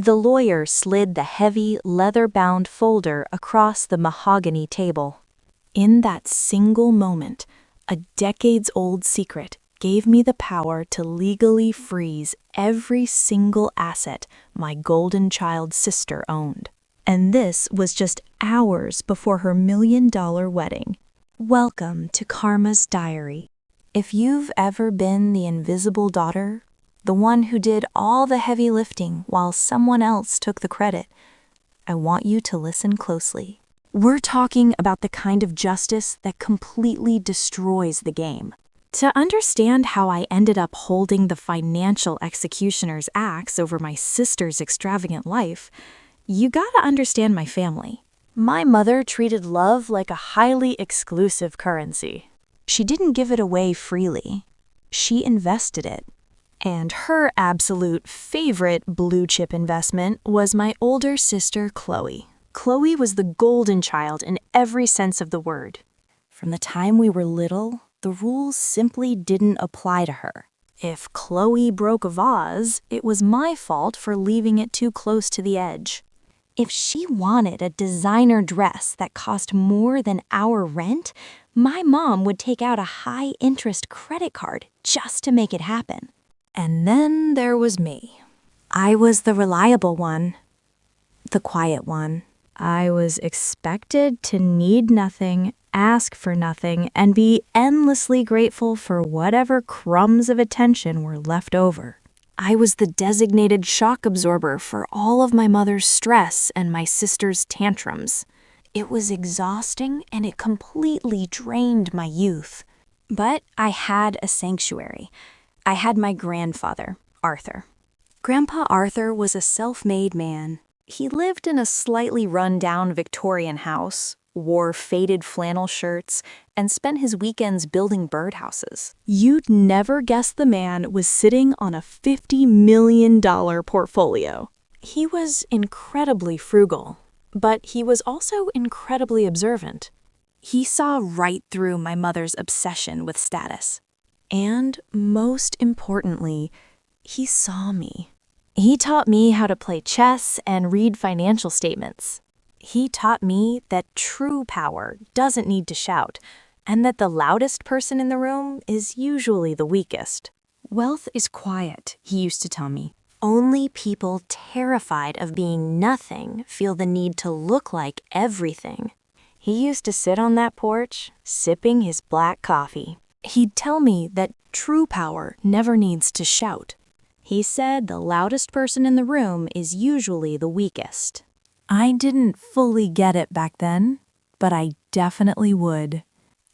The lawyer slid the heavy, leather-bound folder across the mahogany table. In that single moment, a decades-old secret gave me the power to legally freeze every single asset my golden child sister owned. And this was just hours before her $1 million wedding. Welcome to Karma's Diary. If you've ever been the invisible daughter, the one who did all the heavy lifting while someone else took the credit, I want you to listen closely. We're talking about the kind of justice that completely destroys the game. To understand how I ended up holding the financial executioner's axe over my sister's extravagant life, you gotta understand my family. My mother treated love like a highly exclusive currency. She didn't give it away freely. She invested it. And her absolute favorite blue-chip investment was my older sister, Chloe. Chloe was the golden child in every sense of the word. From the time we were little, the rules simply didn't apply to her. If Chloe broke a vase, it was my fault for leaving it too close to the edge. If she wanted a designer dress that cost more than our rent, my mom would take out a high-interest credit card just to make it happen. And then there was me. I was the reliable one, the quiet one. I was expected to need nothing, ask for nothing, and be endlessly grateful for whatever crumbs of attention were left over. I was the designated shock absorber for all of my mother's stress and my sister's tantrums. It was exhausting and it completely drained my youth. But I had a sanctuary. I had my grandfather, Arthur. Grandpa Arthur was a self-made man. He lived in a slightly run-down Victorian house, wore faded flannel shirts, and spent his weekends building birdhouses. You'd never guess the man was sitting on a $50 million portfolio. He was incredibly frugal, but he was also incredibly observant. He saw right through my mother's obsession with status. And most importantly, he saw me. He taught me how to play chess and read financial statements. He taught me that true power doesn't need to shout, and that the loudest person in the room is usually the weakest. Wealth is quiet, he used to tell me. Only people terrified of being nothing feel the need to look like everything. He used to sit on that porch, sipping his black coffee. He'd tell me that true power never needs to shout. He said the loudest person in the room is usually the weakest. I didn't fully get it back then, but I definitely would.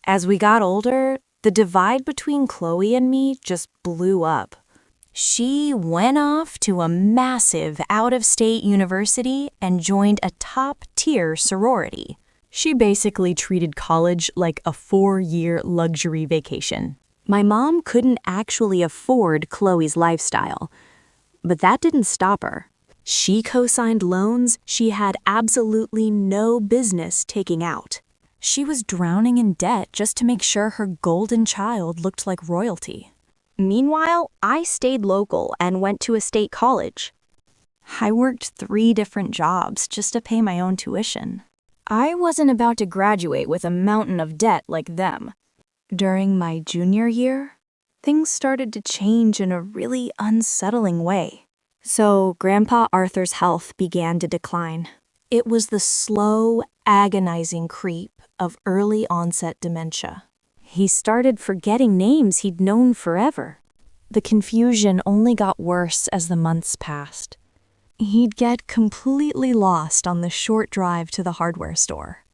As we got older, the divide between Chloe and me just blew up. She went off to a massive out-of-state university and joined a top-tier sorority. She basically treated college like a 4-year luxury vacation. My mom couldn't actually afford Chloe's lifestyle, but that didn't stop her. She co-signed loans she had absolutely no business taking out. She was drowning in debt just to make sure her golden child looked like royalty. Meanwhile, I stayed local and went to a state college. I worked 3 different jobs just to pay my own tuition. I wasn't about to graduate with a mountain of debt like them. During my junior year, things started to change in a really unsettling way. So Grandpa Arthur's health began to decline. It was the slow, agonizing creep of early onset dementia. He started forgetting names he'd known forever. The confusion only got worse as the months passed. He'd get completely lost on the short drive to the hardware store.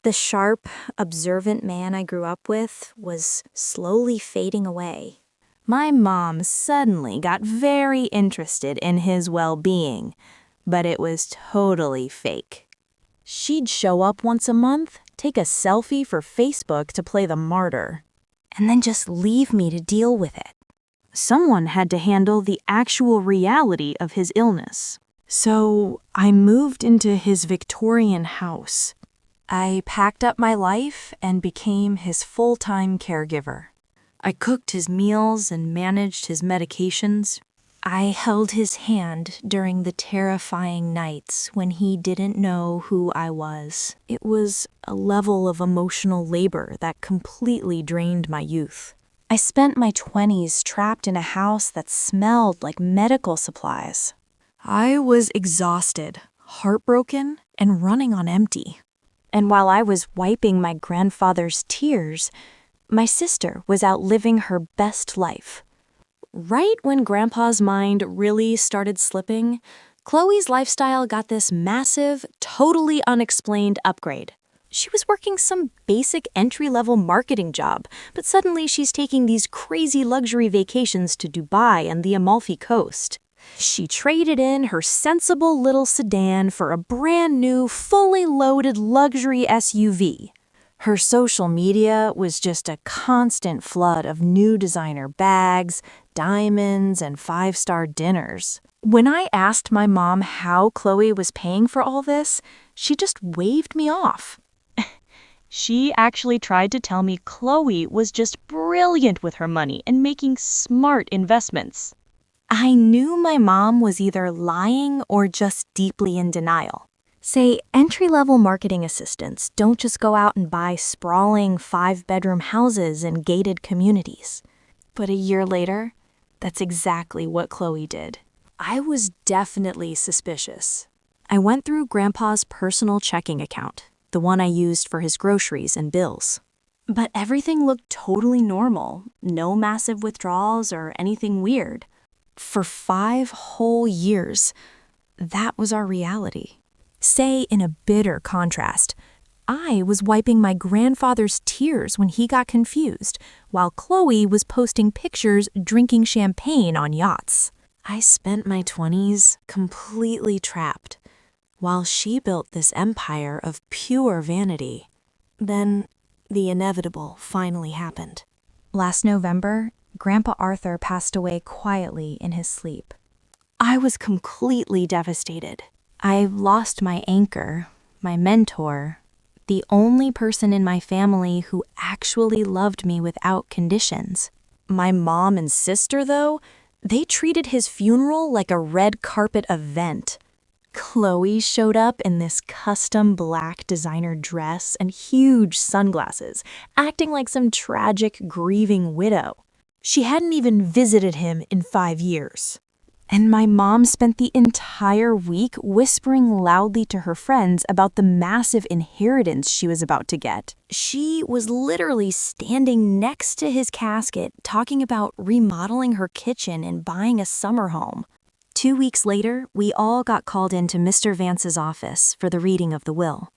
The sharp, observant man I grew up with was slowly fading away. My mom suddenly got very interested in his well-being, but it was totally fake. She'd show up once a month, take a selfie for Facebook to play the martyr, and then just leave me to deal with it. Someone had to handle the actual reality of his illness. So I moved into his Victorian house. I packed up my life and became his full-time caregiver. I cooked his meals and managed his medications. I held his hand during the terrifying nights when he didn't know who I was. It was a level of emotional labor that completely drained my youth. I spent my 20s trapped in a house that smelled like medical supplies. I was exhausted, heartbroken, and running on empty. And while I was wiping my grandfather's tears, my sister was out living her best life. Right when Grandpa's mind really started slipping, Chloe's lifestyle got this massive, totally unexplained upgrade. She was working some basic entry-level marketing job, but suddenly she's taking these crazy luxury vacations to Dubai and the Amalfi Coast. She traded in her sensible little sedan for a brand new, fully loaded luxury SUV. Her social media was just a constant flood of new designer bags, diamonds, and five-star dinners. When I asked my mom how Chloe was paying for all this, she just waved me off. She actually tried to tell me Chloe was just brilliant with her money and making smart investments. I knew my mom was either lying or just deeply in denial. Say, entry-level marketing assistants don't just go out and buy sprawling 5-bedroom houses in gated communities. But a year later, that's exactly what Chloe did. I was definitely suspicious. I went through Grandpa's personal checking account, the one I used for his groceries and bills. But everything looked totally normal, no massive withdrawals or anything weird. For 5 whole years, that was our reality. Say, in a bitter contrast, I was wiping my grandfather's tears when he got confused, while Chloe was posting pictures drinking champagne on yachts. I spent my 20s completely trapped, while she built this empire of pure vanity. Then, the inevitable finally happened. Last November, Grandpa Arthur passed away quietly in his sleep. I was completely devastated. I lost my anchor, my mentor, the only person in my family who actually loved me without conditions. My mom and sister, though, they treated his funeral like a red carpet event. Chloe showed up in this custom black designer dress and huge sunglasses, acting like some tragic, grieving widow. She hadn't even visited him in 5 years. And my mom spent the entire week whispering loudly to her friends about the massive inheritance she was about to get. She was literally standing next to his casket talking about remodeling her kitchen and buying a summer home. 2 weeks later, we all got called into Mr. Vance's office for the reading of the will.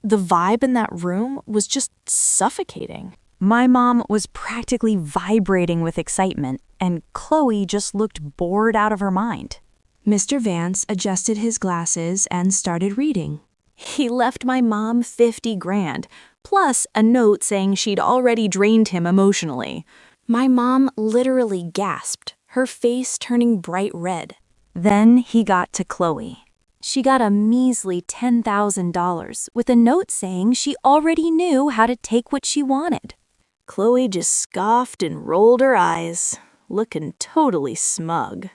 The vibe in that room was just suffocating. My mom was practically vibrating with excitement, and Chloe just looked bored out of her mind. Mr. Vance adjusted his glasses and started reading. He left my mom $50,000, plus a note saying she'd already drained him emotionally. My mom literally gasped, her face turning bright red. Then he got to Chloe. She got a measly $10,000 with a note saying she already knew how to take what she wanted. Chloe just scoffed and rolled her eyes, looking totally smug.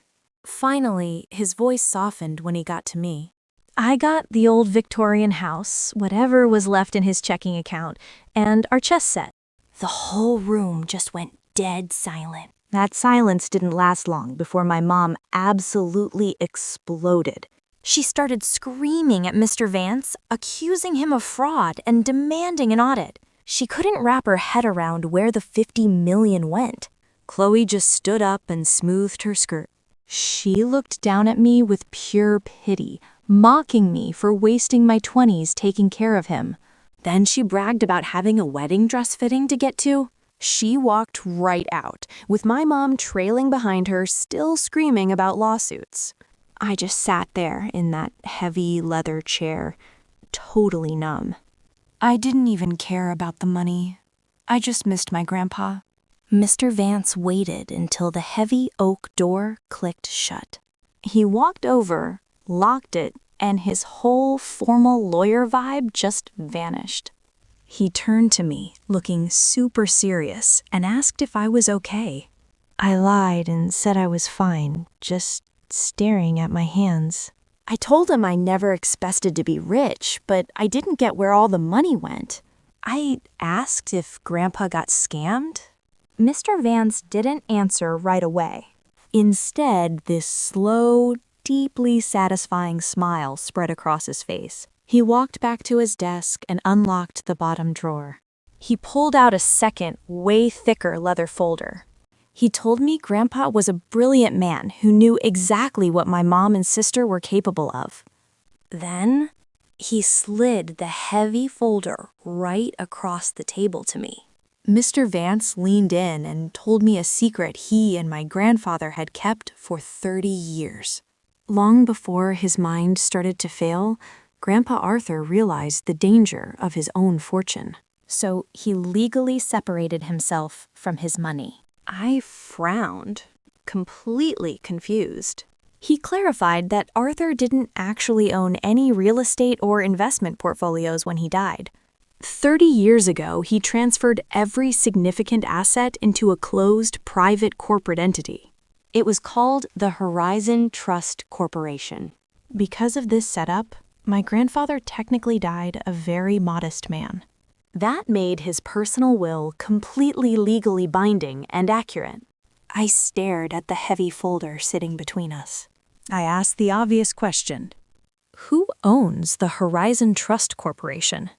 Finally, his voice softened when he got to me. I got the old Victorian house, whatever was left in his checking account, and our chess set. The whole room just went dead silent. That silence didn't last long before my mom absolutely exploded. She started screaming at Mr. Vance, accusing him of fraud and demanding an audit. She couldn't wrap her head around where the $50 million went. Chloe just stood up and smoothed her skirt. She looked down at me with pure pity, mocking me for wasting my 20s taking care of him. Then she bragged about having a wedding dress fitting to get to. She walked right out, with my mom trailing behind her, still screaming about lawsuits. I just sat there in that heavy leather chair, totally numb. I didn't even care about the money. I just missed my grandpa. Mr. Vance waited until the heavy oak door clicked shut. He walked over, locked it, and his whole formal lawyer vibe just vanished. He turned to me, looking super serious, and asked if I was okay. I lied and said I was fine, just staring at my hands. I told him I never expected to be rich, but I didn't get where all the money went. I asked if Grandpa got scammed. Mr. Vance didn't answer right away. Instead, this slow, deeply satisfying smile spread across his face. He walked back to his desk and unlocked the bottom drawer. He pulled out a second, way thicker leather folder. He told me Grandpa was a brilliant man who knew exactly what my mom and sister were capable of. Then, he slid the heavy folder right across the table to me. Mr. Vance leaned in and told me a secret he and my grandfather had kept for 30 years. Long before his mind started to fail, Grandpa Arthur realized the danger of his own fortune. So he legally separated himself from his money. I frowned, completely confused. He clarified that Arthur didn't actually own any real estate or investment portfolios when he died. 30 years ago, he transferred every significant asset into a closed, private corporate entity. It was called the Horizon Trust Corporation. Because of this setup, my grandfather technically died a very modest man. That made his personal will completely legally binding and accurate. I stared at the heavy folder sitting between us. I asked the obvious question: who owns the Horizon Trust Corporation?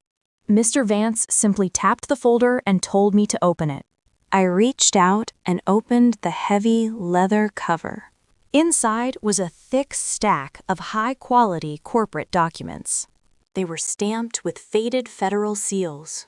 Mr. Vance simply tapped the folder and told me to open it. I reached out and opened the heavy leather cover. Inside was a thick stack of high-quality corporate documents. They were stamped with faded federal seals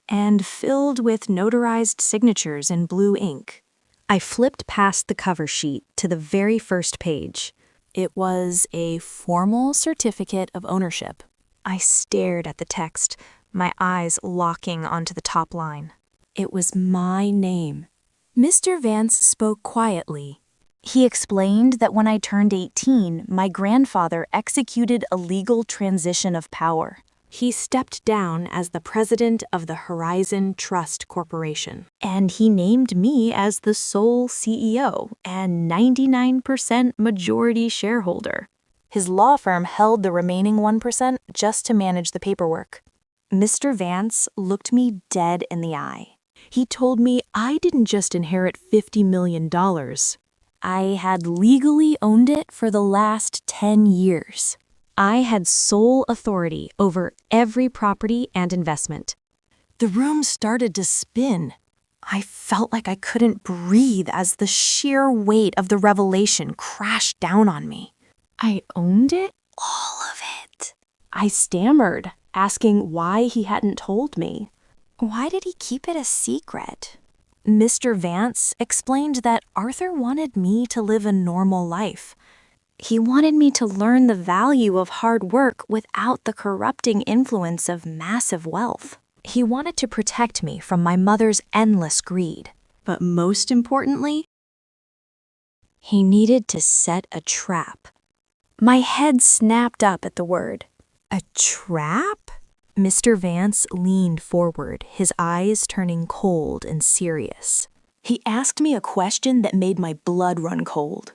and filled with notarized signatures in blue ink. I flipped past the cover sheet to the very first page. It was a formal certificate of ownership. I stared at the text, my eyes locking onto the top line. It was my name. Mr. Vance spoke quietly. He explained that when I turned 18, my grandfather executed a legal transition of power. He stepped down as the president of the Horizon Trust Corporation, and he named me as the sole CEO and 99% majority shareholder. His law firm held the remaining 1% just to manage the paperwork. Mr. Vance looked me dead in the eye. He told me I didn't just inherit $50 million. I had legally owned it for the last 10 years. I had sole authority over every property and investment. The room started to spin. I felt like I couldn't breathe as the sheer weight of the revelation crashed down on me. I owned it? All of it. I stammered, asking why he hadn't told me. Why did he keep it a secret? Mr. Vance explained that Arthur wanted me to live a normal life. He wanted me to learn the value of hard work without the corrupting influence of massive wealth. He wanted to protect me from my mother's endless greed. But most importantly, he needed to set a trap. My head snapped up at the word. A trap? Mr. Vance leaned forward, his eyes turning cold and serious. He asked me a question that made my blood run cold.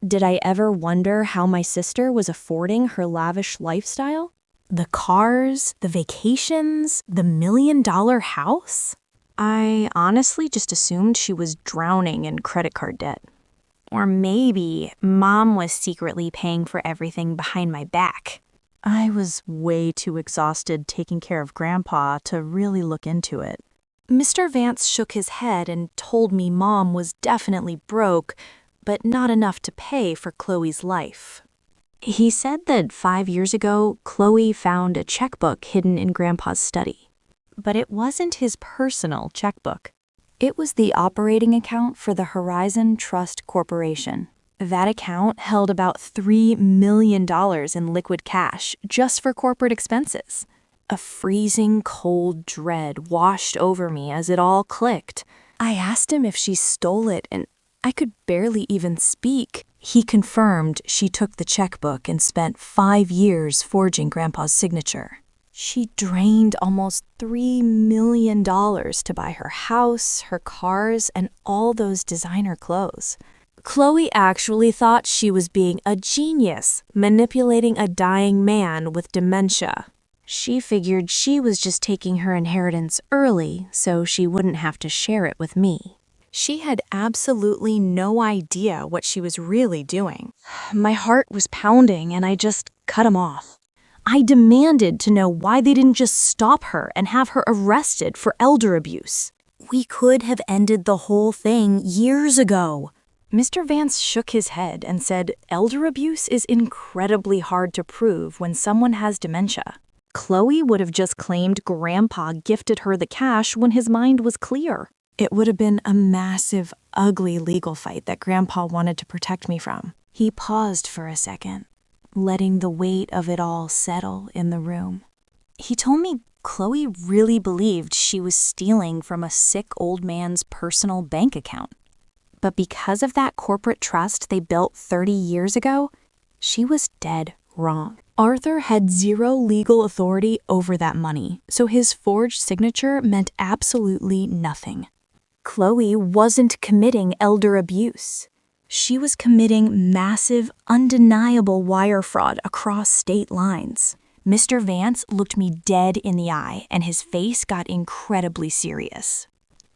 Did I ever wonder how my sister was affording her lavish lifestyle? The cars, the vacations, the $1 million house? I honestly just assumed she was drowning in credit card debt. Or maybe Mom was secretly paying for everything behind my back. I was way too exhausted taking care of Grandpa to really look into it. Mr. Vance shook his head and told me Mom was definitely broke, but not enough to pay for Chloe's life. He said that 5 years ago, Chloe found a checkbook hidden in Grandpa's study. But it wasn't his personal checkbook. It was the operating account for the Horizon Trust Corporation. That account held about $3 million in liquid cash just for corporate expenses. A freezing cold dread washed over me as it all clicked. I asked him if she stole it, and I could barely even speak. He confirmed she took the checkbook and spent 5 years forging Grandpa's signature. She drained almost $3 million to buy her house, her cars, and all those designer clothes. Chloe actually thought she was being a genius, manipulating a dying man with dementia. She figured she was just taking her inheritance early so she wouldn't have to share it with me. She had absolutely no idea what she was really doing. My heart was pounding and I just cut him off. I demanded to know why they didn't just stop her and have her arrested for elder abuse. We could have ended the whole thing years ago. Mr. Vance shook his head and said elder abuse is incredibly hard to prove when someone has dementia. Chloe would have just claimed Grandpa gifted her the cash when his mind was clear. It would have been a massive, ugly legal fight that Grandpa wanted to protect me from. He paused for a second, letting the weight of it all settle in the room. He told me Chloe really believed she was stealing from a sick old man's personal bank account. But because of that corporate trust they built 30 years ago, she was dead wrong. Arthur had zero legal authority over that money, so his forged signature meant absolutely nothing. Chloe wasn't committing elder abuse. She was committing massive, undeniable wire fraud across state lines. Mr. Vance looked me dead in the eye, and his face got incredibly serious.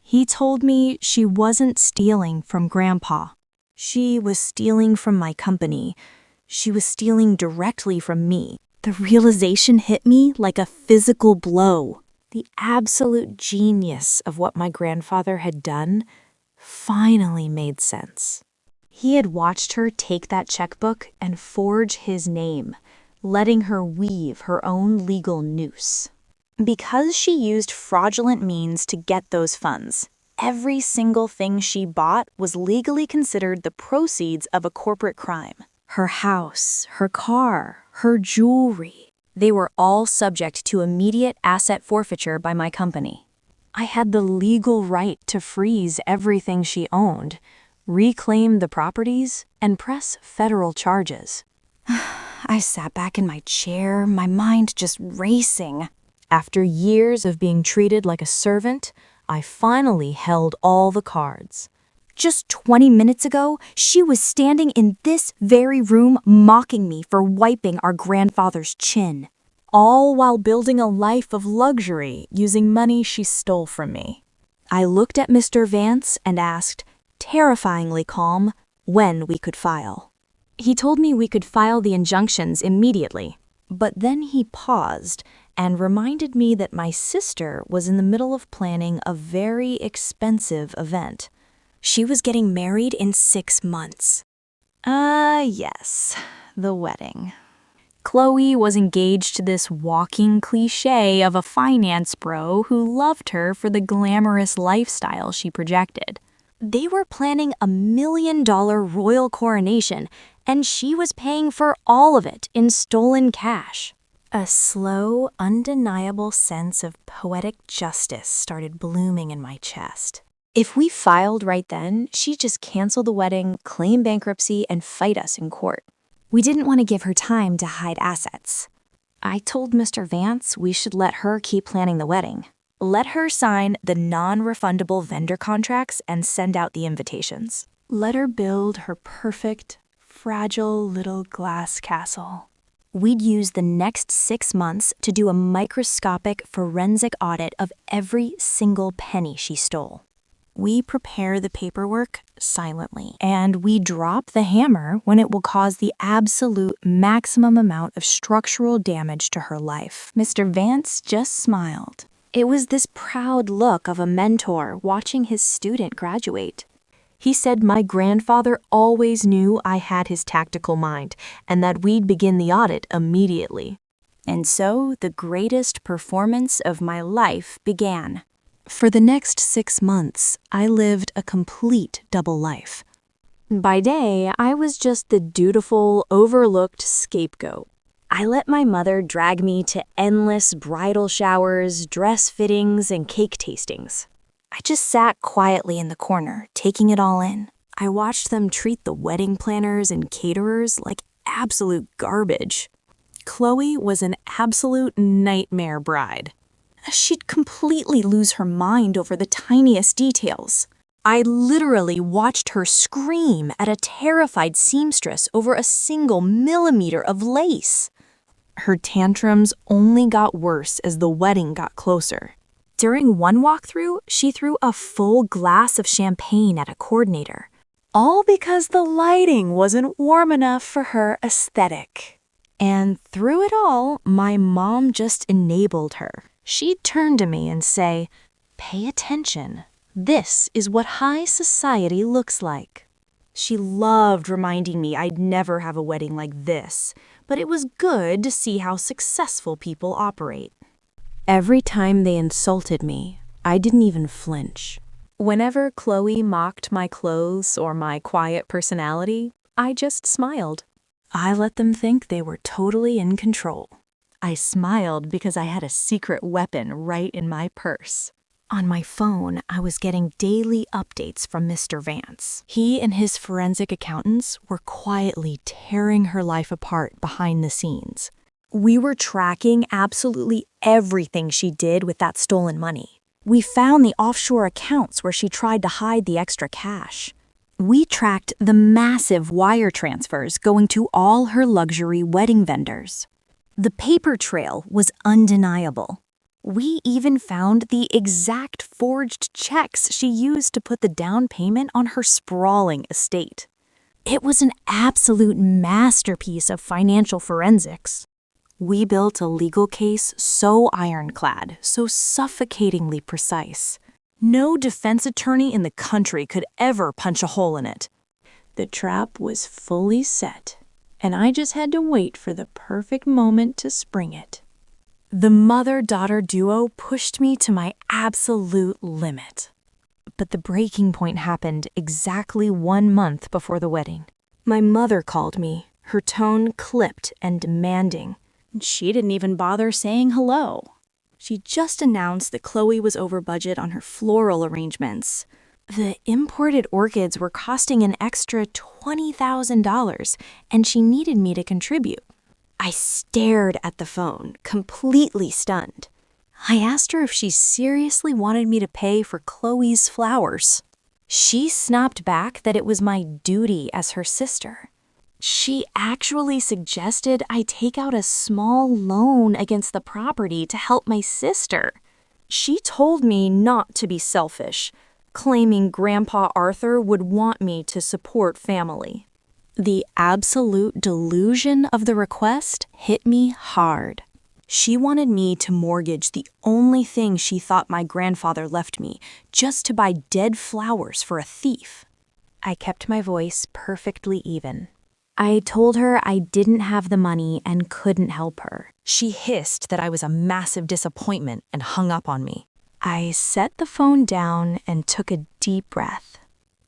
He told me she wasn't stealing from Grandpa. She was stealing from my company. She was stealing directly from me. The realization hit me like a physical blow. The absolute genius of what my grandfather had done finally made sense. He had watched her take that checkbook and forge his name, letting her weave her own legal noose. Because she used fraudulent means to get those funds, every single thing she bought was legally considered the proceeds of a corporate crime. Her house, her car, her jewelry, they were all subject to immediate asset forfeiture by my company. I had the legal right to freeze everything she owned, reclaim the properties, and press federal charges. I sat back in my chair, my mind just racing. After years of being treated like a servant, I finally held all the cards. Just 20 minutes ago, she was standing in this very room mocking me for wiping our grandfather's chin, all while building a life of luxury using money she stole from me. I looked at Mr. Vance and asked, terrifyingly calm, when we could file. He told me we could file the injunctions immediately, but then he paused and reminded me that my sister was in the middle of planning a very expensive event. She was getting married in 6 months. Yes, the wedding. Chloe was engaged to this walking cliché of a finance bro who loved her for the glamorous lifestyle she projected. They were planning a $1 million royal coronation, and she was paying for all of it in stolen cash. A slow, undeniable sense of poetic justice started blooming in my chest. If we filed right then, she'd just cancel the wedding, claim bankruptcy, and fight us in court. We didn't want to give her time to hide assets. I told Mr. Vance we should let her keep planning the wedding. Let her sign the non-refundable vendor contracts and send out the invitations. Let her build her perfect, fragile little glass castle. We'd use the next 6 months to do a microscopic forensic audit of every single penny she stole. We prepare the paperwork silently, and we drop the hammer when it will cause the absolute maximum amount of structural damage to her life. Mr. Vance just smiled. It was this proud look of a mentor watching his student graduate. He said my grandfather always knew I had his tactical mind and that we'd begin the audit immediately. And so the greatest performance of my life began. For the next 6 months, I lived a complete double life. By day, I was just the dutiful, overlooked scapegoat. I let my mother drag me to endless bridal showers, dress fittings, and cake tastings. I just sat quietly in the corner, taking it all in. I watched them treat the wedding planners and caterers like absolute garbage. Chloe was an absolute nightmare bride. She'd completely lose her mind over the tiniest details. I literally watched her scream at a terrified seamstress over a single millimeter of lace. Her tantrums only got worse as the wedding got closer. During one walkthrough, she threw a full glass of champagne at a coordinator, all because the lighting wasn't warm enough for her aesthetic. And through it all, my mom just enabled her. She'd turn to me and say, "Pay attention. This is what high society looks like." She loved reminding me I'd never have a wedding like this, but it was good to see how successful people operate. Every time they insulted me, I didn't even flinch. Whenever Chloe mocked my clothes or my quiet personality, I just smiled. I let them think they were totally in control. I smiled because I had a secret weapon right in my purse. On my phone, I was getting daily updates from Mr. Vance. He and his forensic accountants were quietly tearing her life apart behind the scenes. We were tracking absolutely everything she did with that stolen money. We found the offshore accounts where she tried to hide the extra cash. We tracked the massive wire transfers going to all her luxury wedding vendors. The paper trail was undeniable. We even found the exact forged checks she used to put the down payment on her sprawling estate. It was an absolute masterpiece of financial forensics. We built a legal case so ironclad, so suffocatingly precise. No defense attorney in the country could ever punch a hole in it. The trap was fully set, and I just had to wait for the perfect moment to spring it. The mother-daughter duo pushed me to my absolute limit. But the breaking point happened exactly 1 month before the wedding. My mother called me, her tone clipped and demanding. She didn't even bother saying hello. She just announced that Chloe was over budget on her floral arrangements. The imported orchids were costing an extra $20,000, and she needed me to contribute. I stared at the phone, completely stunned. I asked her if she seriously wanted me to pay for Chloe's flowers. She snapped back that it was my duty as her sister. She actually suggested I take out a small loan against the property to help my sister. She told me not to be selfish, claiming Grandpa Arthur would want me to support family. The absolute delusion of the request hit me hard. She wanted me to mortgage the only thing she thought my grandfather left me, just to buy dead flowers for a thief. I kept my voice perfectly even. I told her I didn't have the money and couldn't help her. She hissed that I was a massive disappointment and hung up on me. I set the phone down and took a deep breath.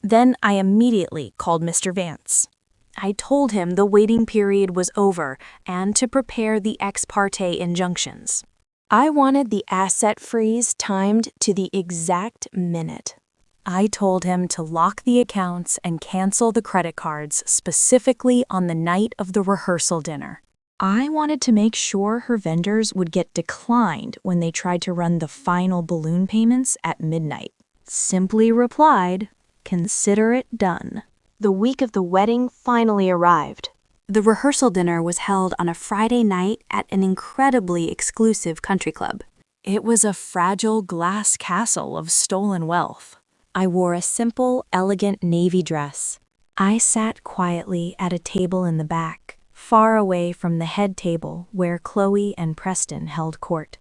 Then I immediately called Mr. Vance. I told him the waiting period was over and to prepare the ex parte injunctions. I wanted the asset freeze timed to the exact minute. I told him to lock the accounts and cancel the credit cards specifically on the night of the rehearsal dinner. I wanted to make sure her vendors would get declined when they tried to run the final balloon payments at midnight. Simply replied, "Consider it done." The week of the wedding finally arrived. The rehearsal dinner was held on a Friday night at an incredibly exclusive country club. It was a fragile glass castle of stolen wealth. I wore a simple, elegant navy dress. I sat quietly at a table in the back, far away from the head table where Chloe and Preston held court.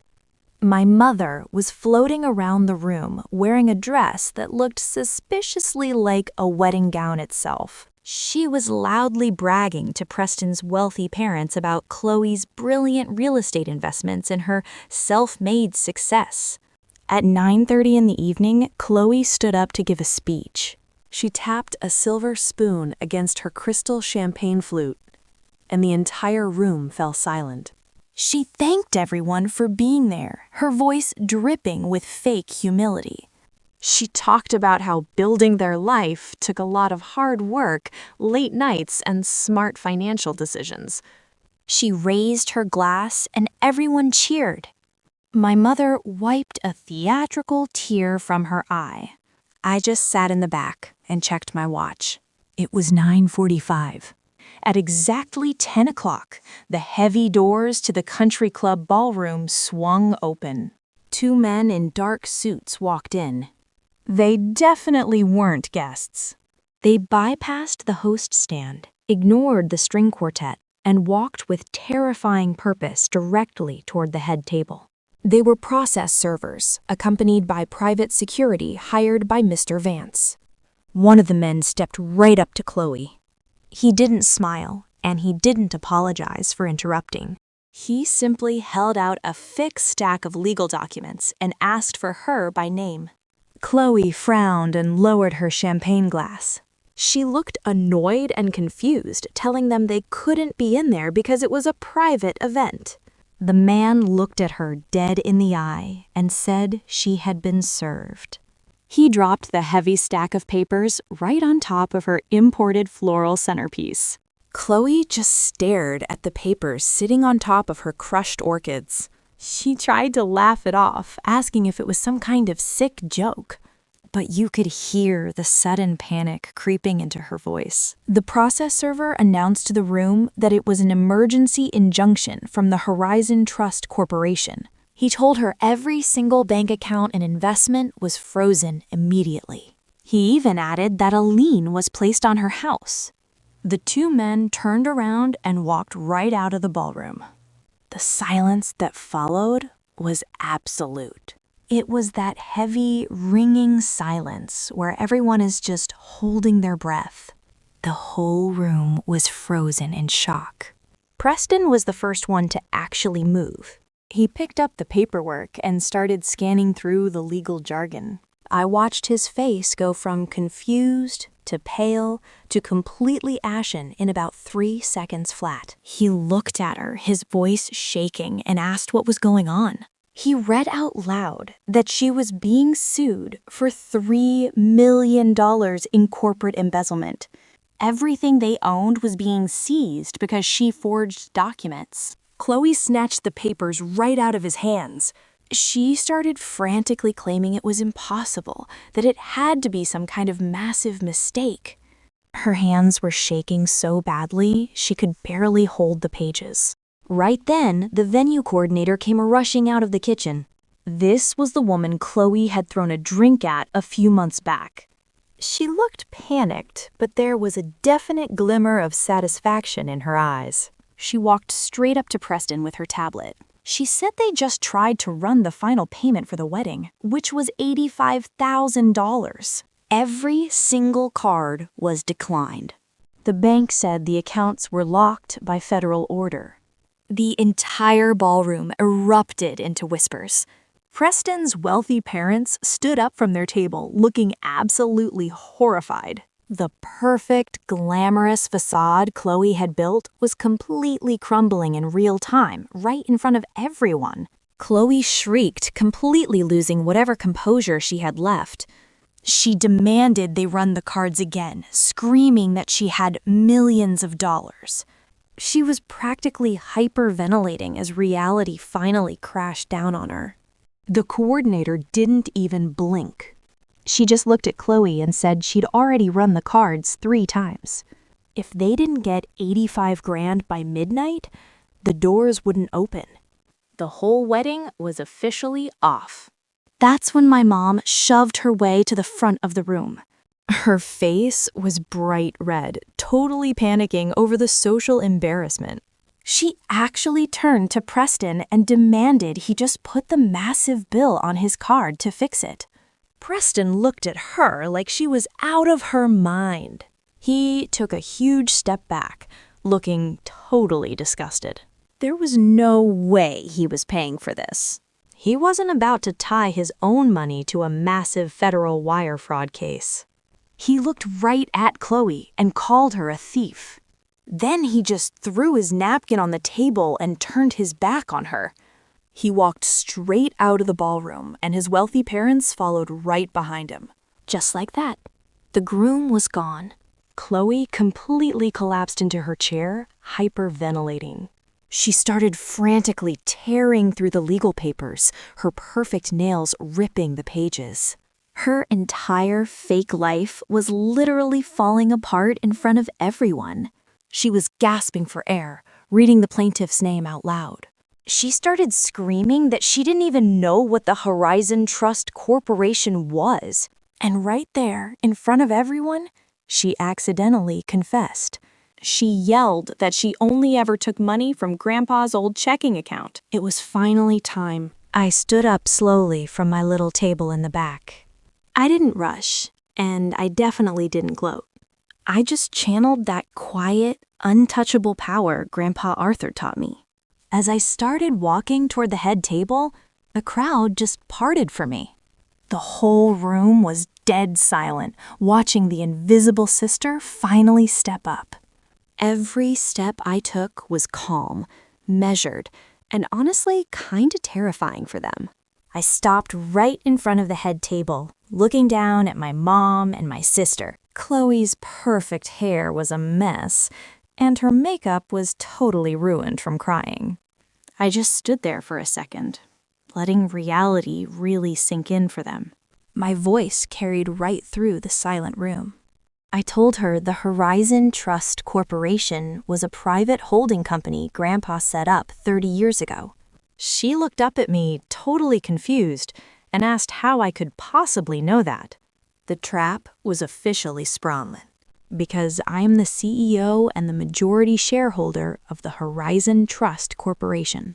My mother was floating around the room wearing a dress that looked suspiciously like a wedding gown itself. She was loudly bragging to Preston's wealthy parents about Chloe's brilliant real estate investments and her self-made success. At 9:30 in the evening, Chloe stood up to give a speech. She tapped a silver spoon against her crystal champagne flute, and the entire room fell silent. She thanked everyone for being there, her voice dripping with fake humility. She talked about how building their life took a lot of hard work, late nights, and smart financial decisions. She raised her glass and everyone cheered. My mother wiped a theatrical tear from her eye. I just sat in the back and checked my watch. It was 9:45. At exactly 10 o'clock, the heavy doors to the country club ballroom swung open. Two men in dark suits walked in. They definitely weren't guests. They bypassed the host stand, ignored the string quartet, and walked with terrifying purpose directly toward the head table. They were process servers, accompanied by private security hired by Mr. Vance. One of the men stepped right up to Chloe. He didn't smile, and he didn't apologize for interrupting. He simply held out a thick stack of legal documents and asked for her by name. Chloe frowned and lowered her champagne glass. She looked annoyed and confused, telling them they couldn't be in there because it was a private event. The man looked at her dead in the eye and said she had been served. He dropped the heavy stack of papers right on top of her imported floral centerpiece. Chloe just stared at the papers sitting on top of her crushed orchids. She tried to laugh it off, asking if it was some kind of sick joke. But you could hear the sudden panic creeping into her voice. The process server announced to the room that it was an emergency injunction from the Horizon Trust Corporation. He told her every single bank account and investment was frozen immediately. He even added that a lien was placed on her house. The two men turned around and walked right out of the ballroom. The silence that followed was absolute. It was that heavy, ringing silence where everyone is just holding their breath. The whole room was frozen in shock. Preston was the first one to actually move. He picked up the paperwork and started scanning through the legal jargon. I watched his face go from confused to pale to completely ashen in about 3 seconds flat. He looked at her, his voice shaking, and asked what was going on. He read out loud that she was being sued for $3 million in corporate embezzlement. Everything they owned was being seized because she forged documents. Chloe snatched the papers right out of his hands. She started frantically claiming it was impossible, that it had to be some kind of massive mistake. Her hands were shaking so badly, she could barely hold the pages. Right then, the venue coordinator came rushing out of the kitchen. This was the woman Chloe had thrown a drink at a few months back. She looked panicked, but there was a definite glimmer of satisfaction in her eyes. She walked straight up to Preston with her tablet. She said they just tried to run the final payment for the wedding, which was $85,000. Every single card was declined. The bank said the accounts were locked by federal order. The entire ballroom erupted into whispers. Preston's wealthy parents stood up from their table, looking absolutely horrified. The perfect, glamorous facade Chloe had built was completely crumbling in real time, right in front of everyone. Chloe shrieked, completely losing whatever composure she had left. She demanded they run the cards again, screaming that she had millions of dollars. She was practically hyperventilating as reality finally crashed down on her. The coordinator didn't even blink. She just looked at Chloe and said she'd already run the cards 3 times. If they didn't get $85,000 by midnight, the doors wouldn't open. The whole wedding was officially off. That's when my mom shoved her way to the front of the room. Her face was bright red, totally panicking over the social embarrassment. She actually turned to Preston and demanded he just put the massive bill on his card to fix it. Preston looked at her like she was out of her mind. He took a huge step back, looking totally disgusted. There was no way he was paying for this. He wasn't about to tie his own money to a massive federal wire fraud case. He looked right at Chloe and called her a thief. Then he just threw his napkin on the table and turned his back on her. He walked straight out of the ballroom, and his wealthy parents followed right behind him. Just like that, the groom was gone. Chloe completely collapsed into her chair, hyperventilating. She started frantically tearing through the legal papers, her perfect nails ripping the pages. Her entire fake life was literally falling apart in front of everyone. She was gasping for air, reading the plaintiff's name out loud. She started screaming that she didn't even know what the Horizon Trust Corporation was. And right there, in front of everyone, she accidentally confessed. She yelled that she only ever took money from Grandpa's old checking account. It was finally time. I stood up slowly from my little table in the back. I didn't rush, and I definitely didn't gloat. I just channeled that quiet, untouchable power Grandpa Arthur taught me. As I started walking toward the head table, the crowd just parted for me. The whole room was dead silent, watching the invisible sister finally step up. Every step I took was calm, measured, and honestly kinda terrifying for them. I stopped right in front of the head table, looking down at my mom and my sister. Chloe's perfect hair was a mess, and her makeup was totally ruined from crying. I just stood there for a second, letting reality really sink in for them. My voice carried right through the silent room. I told her the Horizon Trust Corporation was a private holding company Grandpa set up 30 years ago. She looked up at me, totally confused, and asked how I could possibly know that. The trap was officially sprung, because I'm the CEO and the majority shareholder of the Horizon Trust Corporation.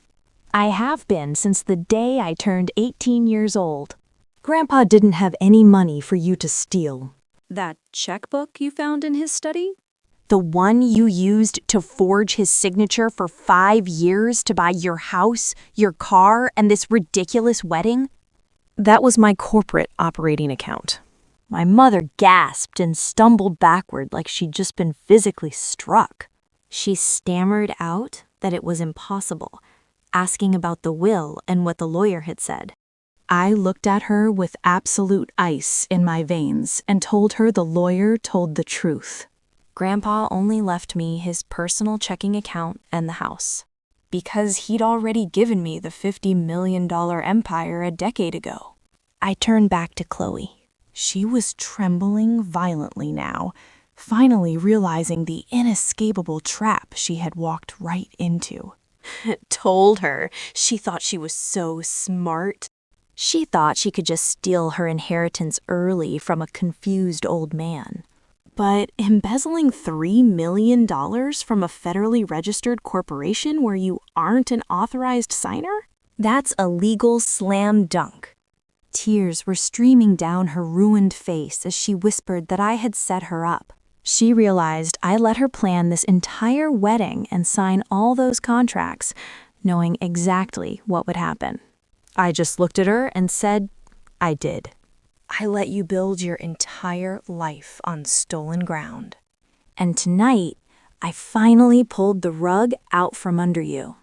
I have been since the day I turned 18 years old. Grandpa didn't have any money for you to steal. That checkbook you found in his study? The one you used to forge his signature for 5 years to buy your house, your car, and this ridiculous wedding? That was my corporate operating account. My mother gasped and stumbled backward like she'd just been physically struck. She stammered out that it was impossible, asking about the will and what the lawyer had said. I looked at her with absolute ice in my veins and told her the lawyer told the truth. Grandpa only left me his personal checking account and the house, because he'd already given me the $50 million empire a decade ago. I turned back to Chloe. She was trembling violently now, finally realizing the inescapable trap she had walked right into. Told her she thought she was so smart. She thought she could just steal her inheritance early from a confused old man. But embezzling $3 million from a federally registered corporation where you aren't an authorized signer? That's a legal slam dunk. Tears were streaming down her ruined face as she whispered that I had set her up. She realized I let her plan this entire wedding and sign all those contracts, knowing exactly what would happen. I just looked at her and said, I did. I let you build your entire life on stolen ground. And tonight, I finally pulled the rug out from under you.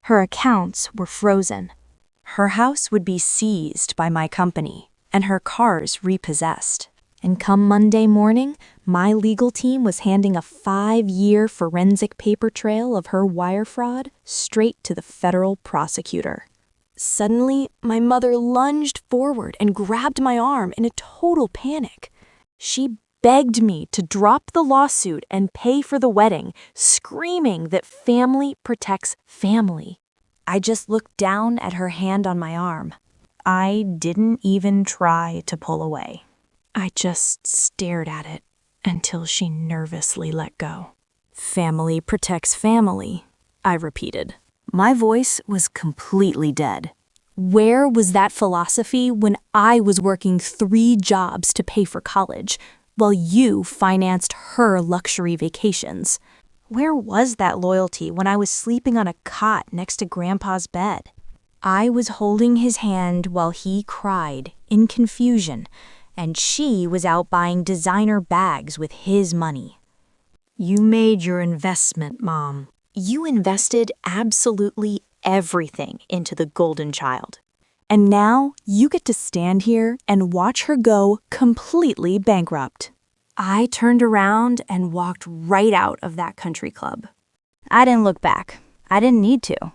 Her accounts were frozen. Her house would be seized by my company, and her cars repossessed. And come Monday morning, my legal team was handing a 5-year forensic paper trail of her wire fraud straight to the federal prosecutor. Suddenly, my mother lunged forward and grabbed my arm in a total panic. She begged me to drop the lawsuit and pay for the wedding, screaming that family protects family. I just looked down at her hand on my arm. I didn't even try to pull away. I just stared at it until she nervously let go. Family protects family, I repeated. My voice was completely dead. Where was that philosophy when I was working 3 jobs to pay for college, while you financed her luxury vacations? Where was that loyalty when I was sleeping on a cot next to Grandpa's bed? I was holding his hand while he cried in confusion, and she was out buying designer bags with his money. You made your investment, Mom. You invested absolutely everything into the golden child. And now you get to stand here and watch her go completely bankrupt. I turned around and walked right out of that country club. I didn't look back. I didn't need to.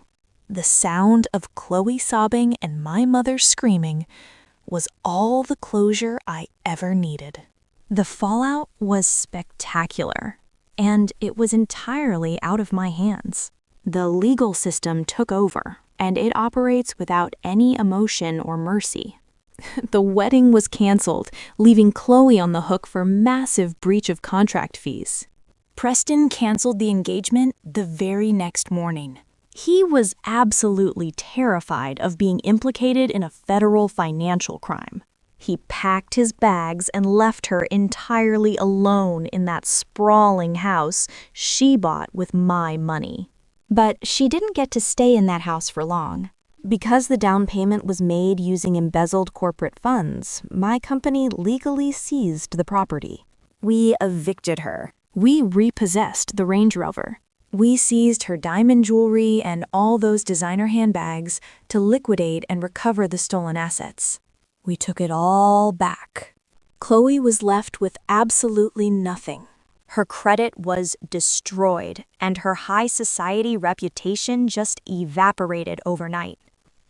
The sound of Chloe sobbing and my mother screaming was all the closure I ever needed. The fallout was spectacular, and it was entirely out of my hands. The legal system took over, and it operates without any emotion or mercy. The wedding was canceled, leaving Chloe on the hook for massive breach of contract fees. Preston canceled the engagement the very next morning. He was absolutely terrified of being implicated in a federal financial crime. He packed his bags and left her entirely alone in that sprawling house she bought with my money. But she didn't get to stay in that house for long. Because the down payment was made using embezzled corporate funds, my company legally seized the property. We evicted her. We repossessed the Range Rover. We seized her diamond jewelry and all those designer handbags to liquidate and recover the stolen assets. We took it all back. Chloe was left with absolutely nothing. Her credit was destroyed, and her high society reputation just evaporated overnight.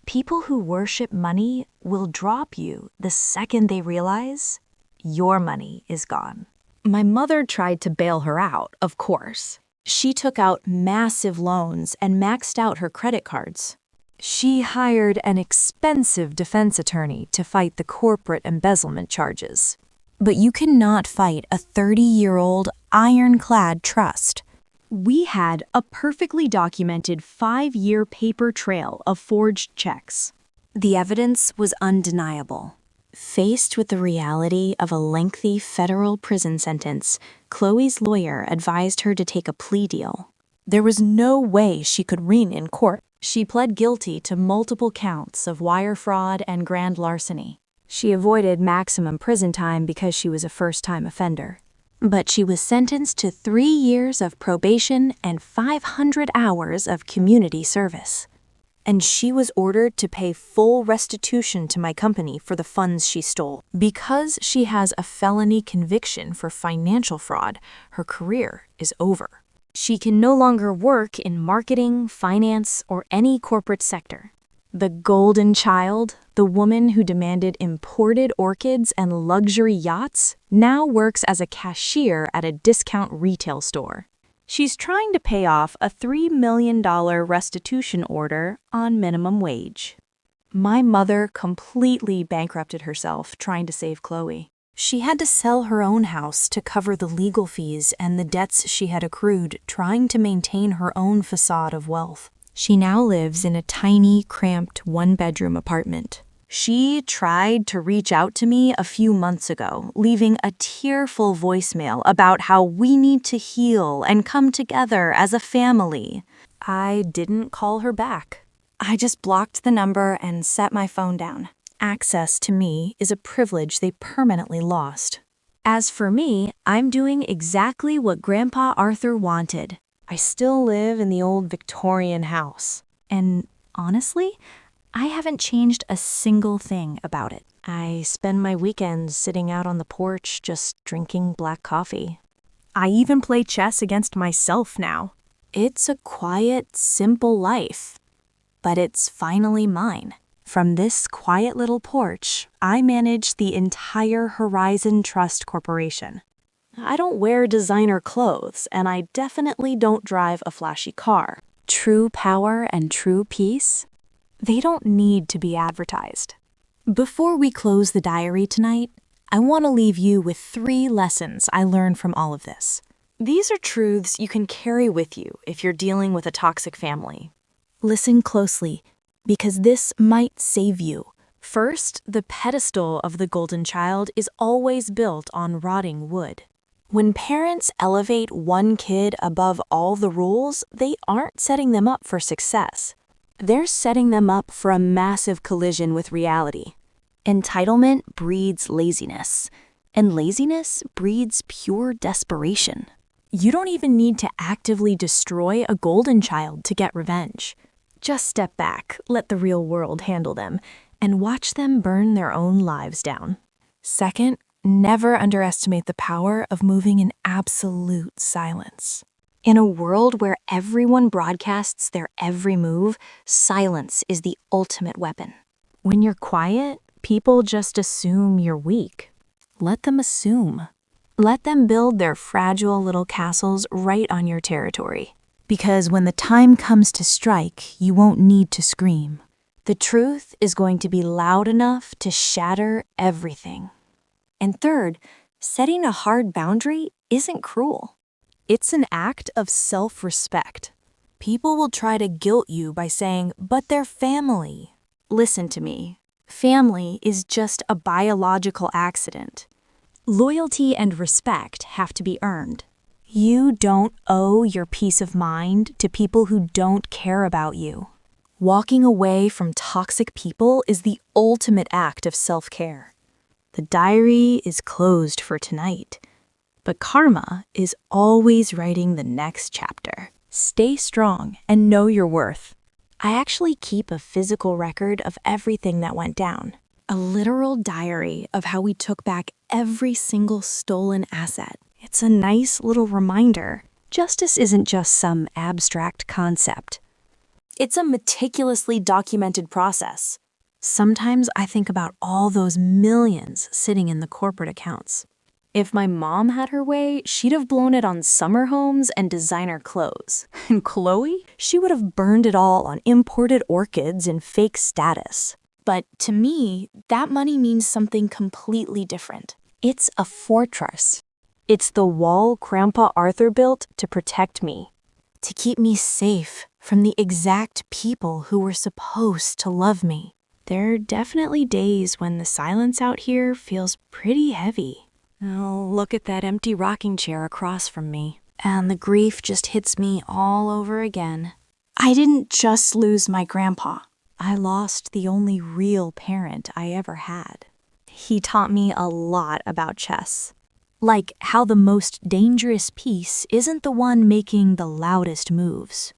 People who worship money will drop you the second they realize your money is gone. My mother tried to bail her out, of course. She took out massive loans and maxed out her credit cards. She hired an expensive defense attorney to fight the corporate embezzlement charges. But you cannot fight a 30-year-old ironclad trust. We had a perfectly documented 5-year paper trail of forged checks. The evidence was undeniable. Faced with the reality of a lengthy federal prison sentence, Chloe's lawyer advised her to take a plea deal. There was no way she could win in court. She pled guilty to multiple counts of wire fraud and grand larceny. She avoided maximum prison time because she was a first-time offender. But she was sentenced to 3 years of probation and 500 hours of community service. And she was ordered to pay full restitution to my company for the funds she stole. Because she has a felony conviction for financial fraud, her career is over. She can no longer work in marketing, finance, or any corporate sector. The golden child, the woman who demanded imported orchids and luxury yachts, now works as a cashier at a discount retail store. She's trying to pay off a $3 million restitution order on minimum wage. My mother completely bankrupted herself trying to save Chloe. She had to sell her own house to cover the legal fees and the debts she had accrued trying to maintain her own facade of wealth. She now lives in a tiny, cramped, one-bedroom apartment. She tried to reach out to me a few months ago, leaving a tearful voicemail about how we need to heal and come together as a family. I didn't call her back. I just blocked the number and set my phone down. Access to me is a privilege they permanently lost. As for me, I'm doing exactly what Grandpa Arthur wanted. I still live in the old Victorian house. And honestly, I haven't changed a single thing about it. I spend my weekends sitting out on the porch just drinking black coffee. I even play chess against myself now. It's a quiet, simple life, but it's finally mine. From this quiet little porch, I manage the entire Horizon Trust Corporation. I don't wear designer clothes, and I definitely don't drive a flashy car. True power and true peace, they don't need to be advertised. Before we close the diary tonight, I want to leave you with 3 lessons I learned from all of this. These are truths you can carry with you if you're dealing with a toxic family. Listen closely, because this might save you. First, the pedestal of the golden child is always built on rotting wood. When parents elevate one kid above all the rules, they aren't setting them up for success. They're setting them up for a massive collision with reality. Entitlement breeds laziness, and laziness breeds pure desperation. You don't even need to actively destroy a golden child to get revenge. Just step back, let the real world handle them, and watch them burn their own lives down. Second, never underestimate the power of moving in absolute silence. In a world where everyone broadcasts their every move, silence is the ultimate weapon. When you're quiet, people just assume you're weak. Let them assume. Let them build their fragile little castles right on your territory. Because when the time comes to strike, you won't need to scream. The truth is going to be loud enough to shatter everything. And third, setting a hard boundary isn't cruel. It's an act of self-respect. People will try to guilt you by saying, "But they're family." Listen to me. Family is just a biological accident. Loyalty and respect have to be earned. You don't owe your peace of mind to people who don't care about you. Walking away from toxic people is the ultimate act of self-care. The diary is closed for tonight, but karma is always writing the next chapter. Stay strong and know your worth. I actually keep a physical record of everything that went down. A literal diary of how we took back every single stolen asset. It's a nice little reminder. Justice isn't just some abstract concept. It's a meticulously documented process. Sometimes I think about all those millions sitting in the corporate accounts. If my mom had her way, she'd have blown it on summer homes and designer clothes. And Chloe? She would have burned it all on imported orchids and fake status. But to me, that money means something completely different. It's a fortress. It's the wall Grandpa Arthur built to protect me, to keep me safe from the exact people who were supposed to love me. There are definitely days when the silence out here feels pretty heavy. Oh, look at that empty rocking chair across from me. And the grief just hits me all over again. I didn't just lose my grandpa. I lost the only real parent I ever had. He taught me a lot about chess. Like how the most dangerous piece isn't the one making the loudest moves.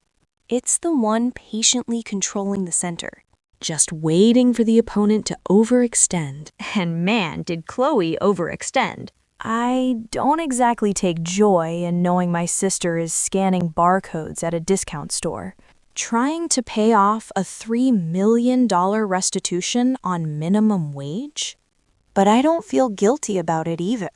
It's the one patiently controlling the center, just waiting for the opponent to overextend. And man, did Chloe overextend. I don't exactly take joy in knowing my sister is scanning barcodes at a discount store, trying to pay off a $3 million restitution on minimum wage. But I don't feel guilty about it either.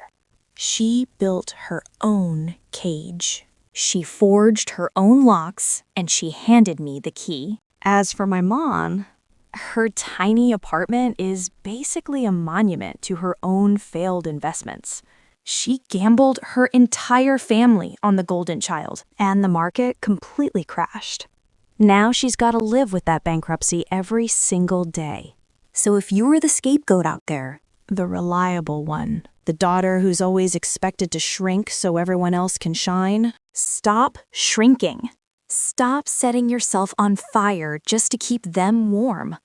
She built her own cage. She forged her own locks, and she handed me the key. As for my mom, her tiny apartment is basically a monument to her own failed investments. She gambled her entire family on the golden child, and the market completely crashed. Now she's got to live with that bankruptcy every single day. So if you were the scapegoat out there, the reliable one, the daughter who's always expected to shrink so everyone else can shine, stop shrinking. Stop setting yourself on fire just to keep them warm.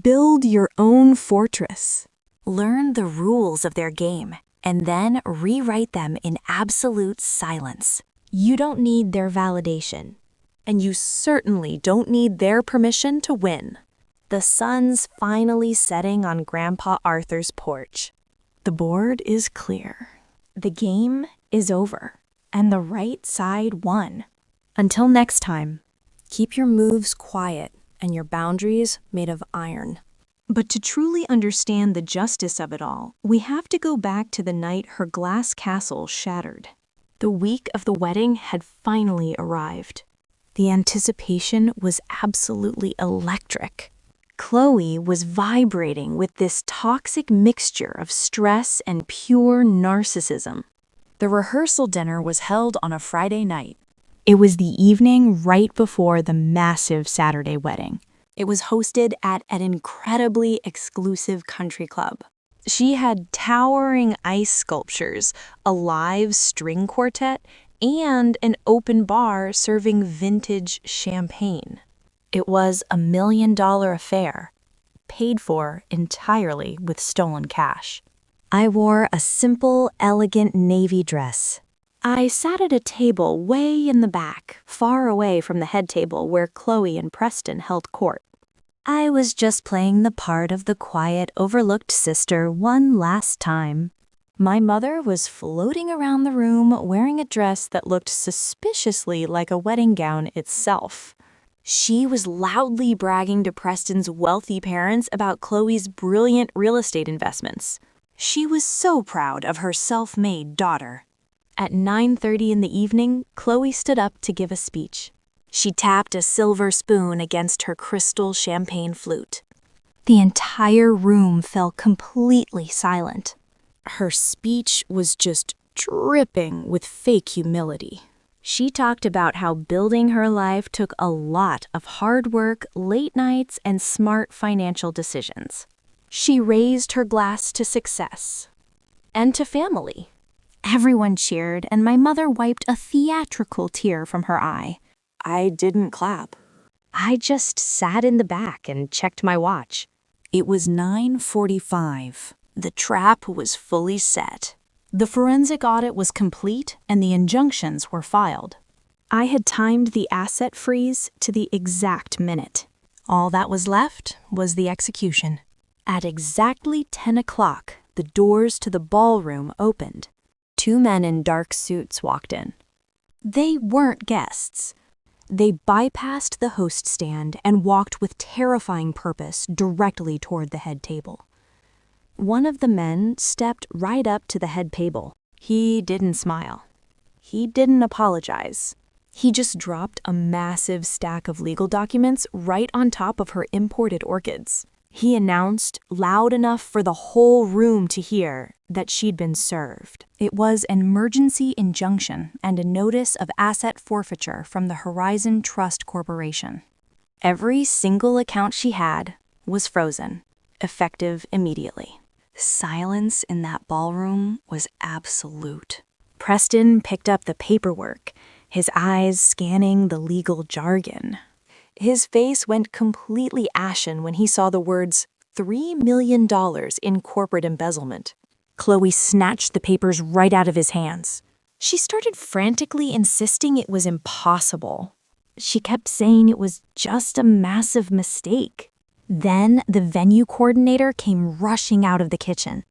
Build your own fortress. Learn the rules of their game, and then rewrite them in absolute silence. You don't need their validation, and you certainly don't need their permission to win. The sun's finally setting on Grandpa Arthur's porch. The board is clear. The game is over, and the right side won. Until next time, keep your moves quiet and your boundaries made of iron. But to truly understand the justice of it all, we have to go back to the night her glass castle shattered. The week of the wedding had finally arrived. The anticipation was absolutely electric. Chloe was vibrating with this toxic mixture of stress and pure narcissism. The rehearsal dinner was held on a Friday night. It was the evening right before the massive Saturday wedding. It was hosted at an incredibly exclusive country club. She had towering ice sculptures, a live string quartet, and an open bar serving vintage champagne. It was a $1 million affair, paid for entirely with stolen cash. I wore a simple, elegant navy dress. I sat at a table way in the back, far away from the head table where Chloe and Preston held court. I was just playing the part of the quiet, overlooked sister one last time. My mother was floating around the room wearing a dress that looked suspiciously like a wedding gown itself. She was loudly bragging to Preston's wealthy parents about Chloe's brilliant real estate investments. She was so proud of her self-made daughter. At 9:30 in the evening, Chloe stood up to give a speech. She tapped a silver spoon against her crystal champagne flute. The entire room fell completely silent. Her speech was just dripping with fake humility. She talked about how building her life took a lot of hard work, late nights, and smart financial decisions. She raised her glass to success and to family. Everyone cheered, and my mother wiped a theatrical tear from her eye. I didn't clap. I just sat in the back and checked my watch. It was 9:45. The trap was fully set. The forensic audit was complete and the injunctions were filed. I had timed the asset freeze to the exact minute. All that was left was the execution. At exactly 10 o'clock, the doors to the ballroom opened. 2 men in dark suits walked in. They weren't guests. They bypassed the host stand and walked with terrifying purpose directly toward the head table. One of the men stepped right up to the head table. He didn't smile. He didn't apologize. He just dropped a massive stack of legal documents right on top of her imported orchids. He announced, loud enough for the whole room to hear, that she'd been served. It was an emergency injunction and a notice of asset forfeiture from the Horizon Trust Corporation. Every single account she had was frozen, effective immediately. Silence in that ballroom was absolute. Preston picked up the paperwork, his eyes scanning the legal jargon. His face went completely ashen when he saw the words $3 million in corporate embezzlement. Chloe snatched the papers right out of his hands. She started frantically insisting it was impossible. She kept saying it was just a massive mistake. Then the venue coordinator came rushing out of the kitchen.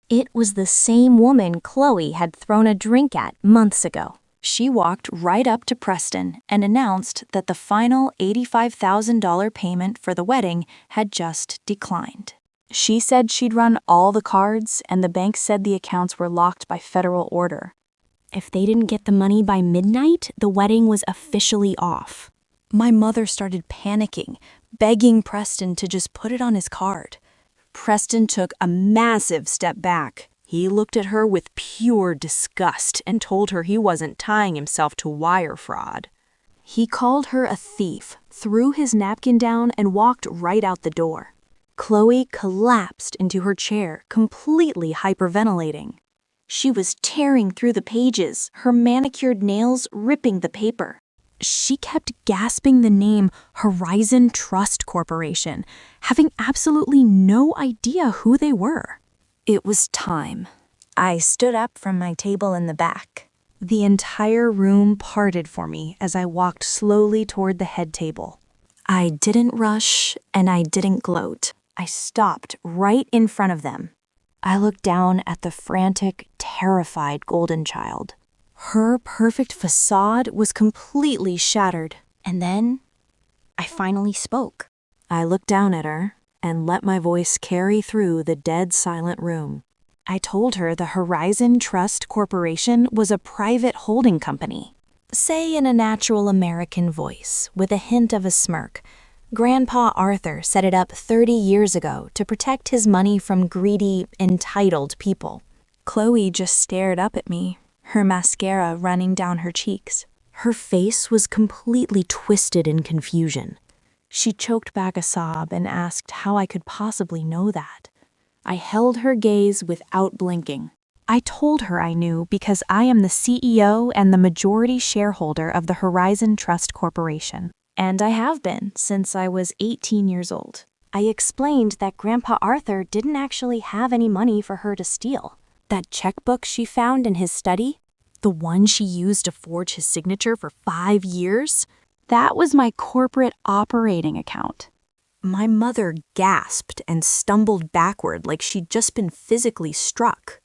It was the same woman Chloe had thrown a drink at months ago. She walked right up to Preston and announced that the final $85,000 payment for the wedding had just declined. She said she'd run all the cards, and the bank said the accounts were locked by federal order. If they didn't get the money by midnight, the wedding was officially off. My mother started panicking, begging Preston to just put it on his card. Preston took a massive step back. He looked at her with pure disgust and told her he wasn't tying himself to wire fraud. He called her a thief, threw his napkin down, and walked right out the door. Chloe collapsed into her chair, completely hyperventilating. She was tearing through the pages, her manicured nails ripping the paper. She kept gasping the name Horizon Trust Corporation, having absolutely no idea who they were. It was time. I stood up from my table in the back. The entire room parted for me as I walked slowly toward the head table. I didn't rush and I didn't gloat. I stopped right in front of them. I looked down at the frantic, terrified golden child. Her perfect facade was completely shattered. And then I finally spoke. I looked down at her and let my voice carry through the dead silent room. I told her the Horizon Trust Corporation was a private holding company. Say in a natural American voice, with a hint of a smirk, Grandpa Arthur set it up 30 years ago to protect his money from greedy, entitled people. Chloe just stared up at me, her mascara running down her cheeks. Her face was completely twisted in confusion. She choked back a sob and asked how I could possibly know that. I held her gaze without blinking. I told her I knew because I am the CEO and the majority shareholder of the Horizon Trust Corporation. And I have been since I was 18 years old. I explained that Grandpa Arthur didn't actually have any money for her to steal. That checkbook she found in his study, the one she used to forge his signature for 5 years, that was my corporate operating account. My mother gasped and stumbled backward like she'd just been physically struck.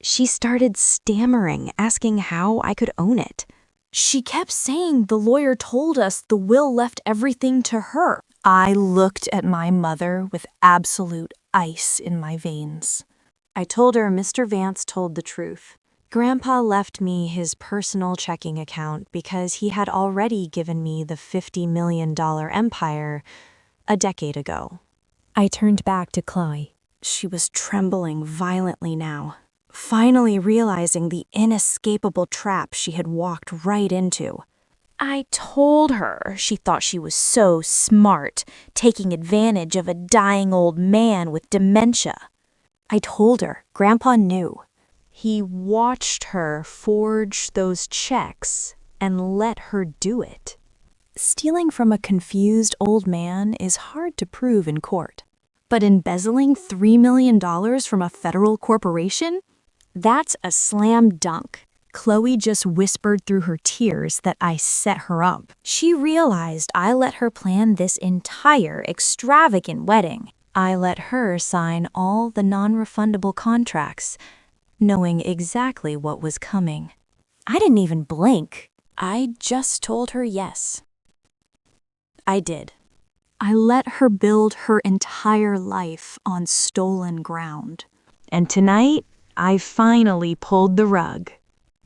She started stammering, asking how I could own it. She kept saying the lawyer told us the will left everything to her. I looked at my mother with absolute ice in my veins. I told her Mr. Vance told the truth. Grandpa left me his personal checking account because he had already given me the $50 million empire a decade ago. I turned back to Chloe. She was trembling violently now, finally realizing the inescapable trap she had walked right into. I told her she thought she was so smart, taking advantage of a dying old man with dementia. I told her Grandpa knew. He watched her forge those checks and let her do it. Stealing from a confused old man is hard to prove in court. But embezzling $3 million from a federal corporation? That's a slam dunk. Chloe just whispered through her tears that I set her up. She realized I let her plan this entire extravagant wedding. I let her sign all the non-refundable contracts, knowing exactly what was coming. I didn't even blink. I just told her yes. I did. I let her build her entire life on stolen ground. And tonight, I finally pulled the rug.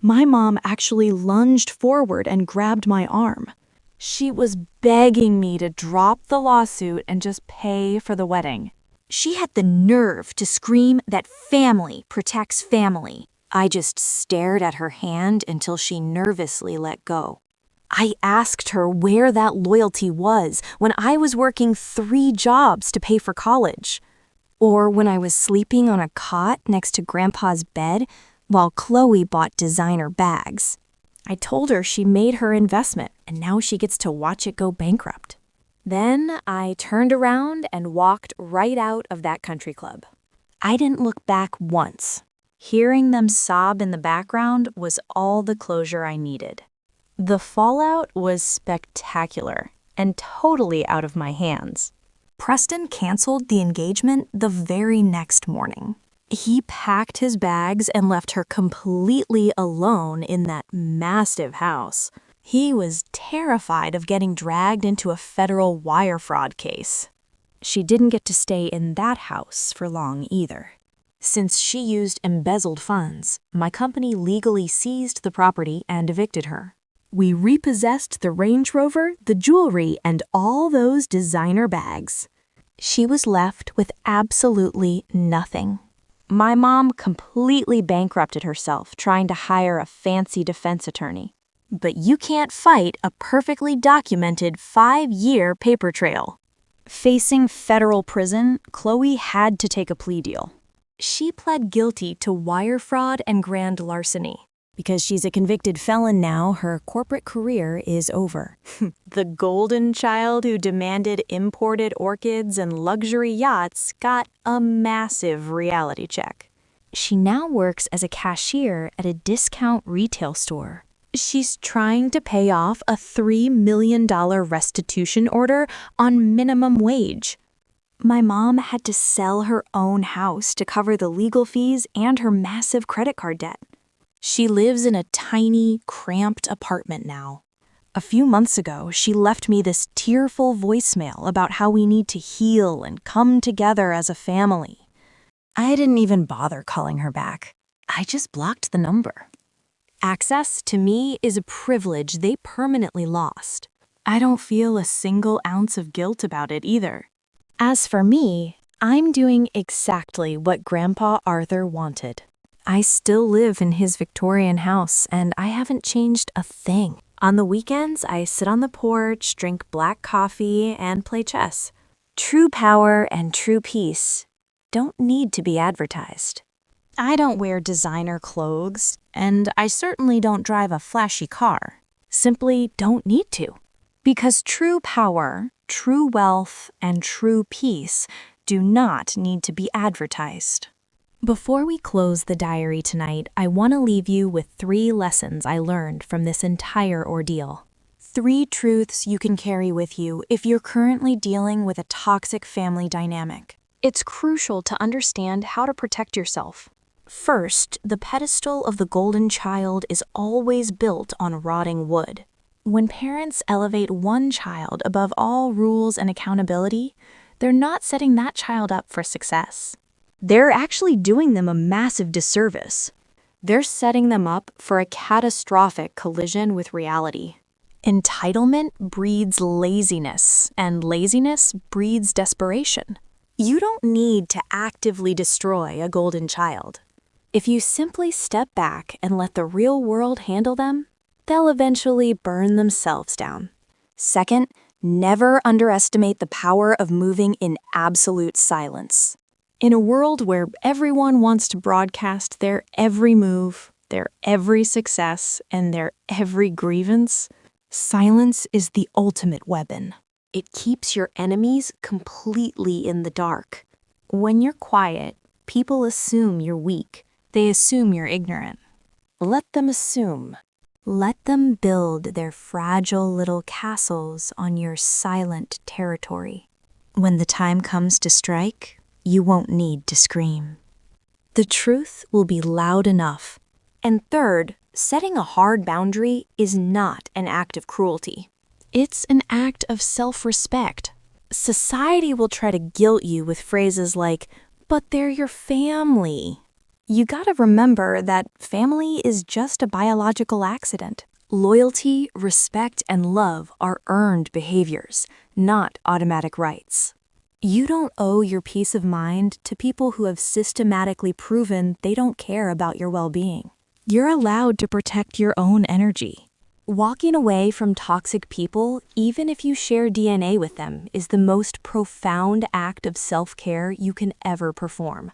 My mom actually lunged forward and grabbed my arm. She was begging me to drop the lawsuit and just pay for the wedding. She had the nerve to scream that family protects family. I just stared at her hand until she nervously let go. I asked her where that loyalty was when I was working 3 jobs to pay for college. Or when I was sleeping on a cot next to Grandpa's bed while Chloe bought designer bags. I told her she made her investment and now she gets to watch it go bankrupt. Then I turned around and walked right out of that country club. I didn't look back once. Hearing them sob in the background was all the closure I needed. The fallout was spectacular and totally out of my hands. Preston canceled the engagement the very next morning. He packed his bags and left her completely alone in that massive house. He was terrified of getting dragged into a federal wire fraud case. She didn't get to stay in that house for long either. Since she used embezzled funds, my company legally seized the property and evicted her. We repossessed the Range Rover, the jewelry, and all those designer bags. She was left with absolutely nothing. My mom completely bankrupted herself trying to hire a fancy defense attorney. But you can't fight a perfectly documented 5-year paper trail. Facing federal prison, Chloe had to take a plea deal. She pled guilty to wire fraud and grand larceny. Because she's a convicted felon now, her corporate career is over. The golden child who demanded imported orchids and luxury yachts got a massive reality check. She now works as a cashier at a discount retail store. She's trying to pay off a $3 million restitution order on minimum wage. My mom had to sell her own house to cover the legal fees and her massive credit card debt. She lives in a tiny, cramped apartment now. A few months ago, she left me this tearful voicemail about how we need to heal and come together as a family. I didn't even bother calling her back. I just blocked the number. Access to me is a privilege they permanently lost. I don't feel a single ounce of guilt about it either. As for me, I'm doing exactly what Grandpa Arthur wanted. I still live in his Victorian house, and I haven't changed a thing. On the weekends, I sit on the porch, drink black coffee, and play chess. True power and true peace don't need to be advertised. I don't wear designer clothes, and I certainly don't drive a flashy car. Simply don't need to. Because true power, true wealth, and true peace do not need to be advertised. Before we close the diary tonight, I want to leave you with 3 lessons I learned from this entire ordeal. 3 truths you can carry with you if you're currently dealing with a toxic family dynamic. It's crucial to understand how to protect yourself. First, the pedestal of the golden child is always built on rotting wood. When parents elevate one child above all rules and accountability, they're not setting that child up for success. They're actually doing them a massive disservice. They're setting them up for a catastrophic collision with reality. Entitlement breeds laziness, and laziness breeds desperation. You don't need to actively destroy a golden child. If you simply step back and let the real world handle them, they'll eventually burn themselves down. Second, never underestimate the power of moving in absolute silence. In a world where everyone wants to broadcast their every move, their every success, and their every grievance, silence is the ultimate weapon. It keeps your enemies completely in the dark. When you're quiet, people assume you're weak. They assume you're ignorant. Let them assume. Let them build their fragile little castles on your silent territory. When the time comes to strike, you won't need to scream. The truth will be loud enough. And third, setting a hard boundary is not an act of cruelty. It's an act of self-respect. Society will try to guilt you with phrases like, "But they're your family." You gotta remember that family is just a biological accident. Loyalty, respect, and love are earned behaviors, not automatic rights. You don't owe your peace of mind to people who have systematically proven they don't care about your well-being. You're allowed to protect your own energy. Walking away from toxic people, even if you share DNA with them, is the most profound act of self-care you can ever perform.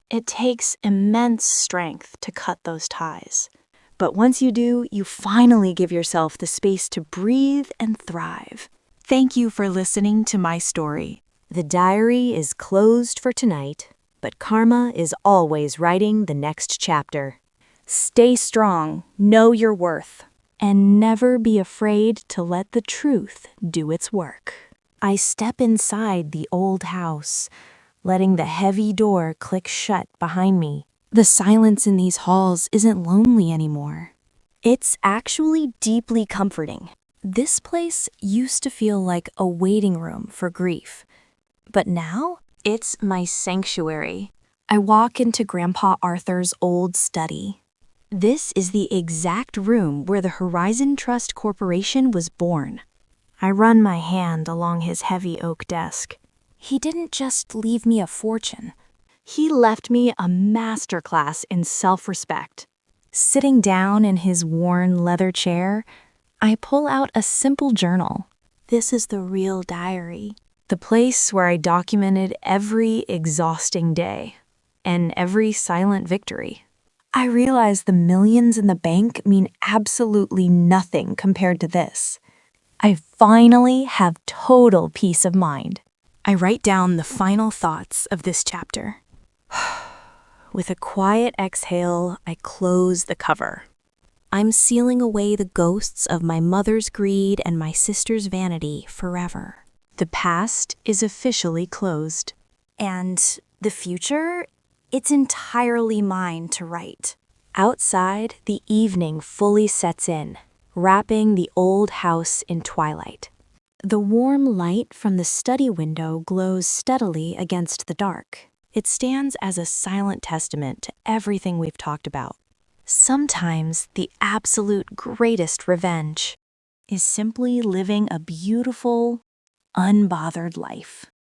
It takes immense strength to cut those ties. But once you do, you finally give yourself the space to breathe and thrive. Thank you for listening to my story. The diary is closed for tonight, but karma is always writing the next chapter. Stay strong, know your worth, and never be afraid to let the truth do its work. I step inside the old house, letting the heavy door click shut behind me. The silence in these halls isn't lonely anymore. It's actually deeply comforting. This place used to feel like a waiting room for grief. But now, it's my sanctuary. I walk into Grandpa Arthur's old study. This is the exact room where the Horizon Trust Corporation was born. I run my hand along his heavy oak desk. He didn't just leave me a fortune. He left me a masterclass in self-respect. Sitting down in his worn leather chair, I pull out a simple journal. This is the real diary. The place where I documented every exhausting day and every silent victory. I realize the millions in the bank mean absolutely nothing compared to this. I finally have total peace of mind. I write down the final thoughts of this chapter. With a quiet exhale, I close the cover. I'm sealing away the ghosts of my mother's greed and my sister's vanity forever. The past is officially closed. And the future? It's entirely mine to write. Outside, the evening fully sets in, wrapping the old house in twilight. The warm light from the study window glows steadily against the dark. It stands as a silent testament to everything we've talked about. Sometimes the absolute greatest revenge is simply living a beautiful, unbothered life.